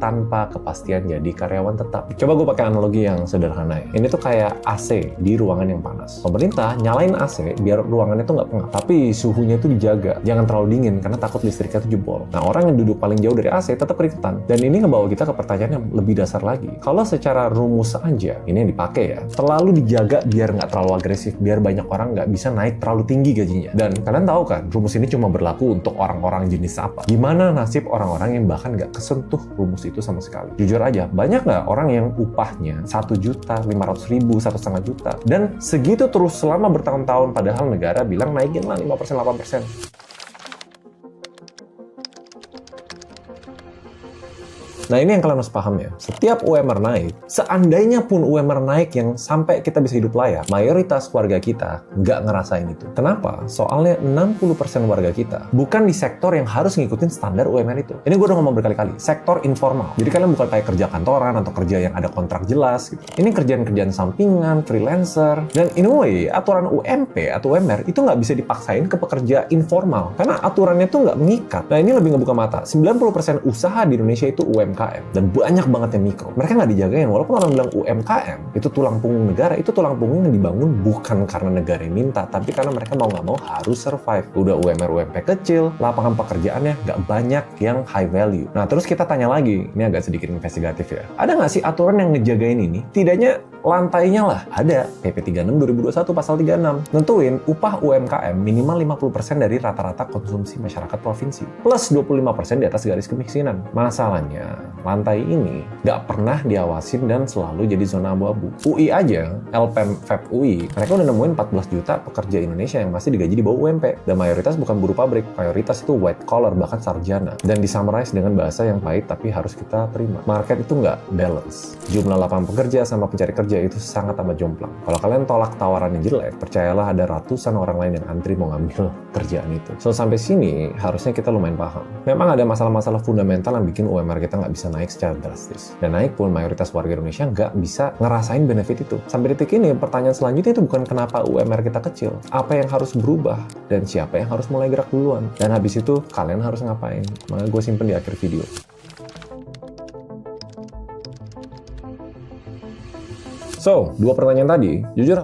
tanpa kepastian jadi karyawan tetap. Coba gue pakai analogi yang sederhana ya. Ini tuh kayak AC di ruangan yang panas. Pemerintah nyalain AC biar ruangannya tuh nggak pengap, tapi suhunya tuh dijaga. Jangan terlalu dingin karena takut listriknya tuh jebol. Nah, orang yang duduk paling jauh dari AC tetap keringetan. Dan ini ngebawa kita ke pertanyaan yang lebih dasar lagi. Kalau secara rumus aja, ini yang dipakai ya, terlalu dijaga biar nggak terlalu agresif, biar banyak orang nggak bisa naik terlalu tinggi gajinya. Dan kalian tahu kan, rumus ini cuma berlaku untuk orang-orang jenis apa. Gimana nasib orang-orang yang bahkan nggak kesentuh rumus itu sama sekali? Jujur aja, banyak nggak orang yang upahnya 1.500.000, 1,5 juta, dan segitu terus selama bertahun-tahun, padahal negara bilang naikin lah 5%, 8%. Nah, ini yang kalian harus paham ya. Setiap UMR naik, seandainya pun UMR naik yang sampai kita bisa hidup layak, mayoritas warga kita nggak ngerasain itu. Kenapa? Soalnya 60% warga kita bukan di sektor yang harus ngikutin standar UMR itu. Ini gue udah ngomong berkali-kali, sektor informal. Jadi kalian bukan kayak kerja kantoran atau kerja yang ada kontrak jelas gitu. Ini kerjaan-kerjaan sampingan, freelancer. Dan anyway, aturan UMP atau UMR itu nggak bisa dipaksain ke pekerja informal. Karena aturannya tuh nggak mengikat. Nah, ini lebih ngebuka mata. 90% usaha di Indonesia itu UMKM. Dan banyak banget yang mikro. Mereka nggak dijagain. Walaupun orang bilang UMKM itu tulang punggung negara, itu tulang punggung yang dibangun bukan karena negara yang minta, tapi karena mereka mau nggak mau harus survive. Udah UMR UMP kecil, lapangan pekerjaannya nggak banyak yang high value. Nah, terus kita tanya lagi, ini agak sedikit investigatif ya. Ada nggak sih aturan yang ngejagain ini? Tidaknya lantainya lah. Ada. PP 36 2021 pasal 36. Nentuin upah UMKM minimal 50% dari rata-rata konsumsi masyarakat provinsi. Plus 25% di atas garis kemiskinan. Masalahnya, lantai ini nggak pernah diawasin dan selalu jadi zona abu-abu. UI aja, LPM FEB UI, mereka udah nemuin 14 juta pekerja Indonesia yang masih digaji di bawah UMP. Dan mayoritas bukan buruh pabrik, mayoritas itu white collar, bahkan sarjana. Dan disummarize dengan bahasa yang pahit tapi harus kita terima. Market itu nggak balance. Jumlah lapangan pekerja sama pencari kerja itu sangat amat jomplang. Kalau kalian tolak tawaran yang jelek, percayalah ada ratusan orang lain yang antri mau ngambil kerjaan itu. So, sampai sini harusnya kita lumayan paham. Memang ada masalah-masalah fundamental yang bikin UMR kita nggak bisa naik secara drastis. Dan naik pun mayoritas warga Indonesia nggak bisa ngerasain benefit itu. Sampai detik ini, pertanyaan selanjutnya itu bukan kenapa UMR kita kecil. Apa yang harus berubah? Dan siapa yang harus mulai gerak duluan? Dan habis itu, kalian harus ngapain? Makanya gue simpen di akhir video. So, 2 pertanyaan tadi, jujur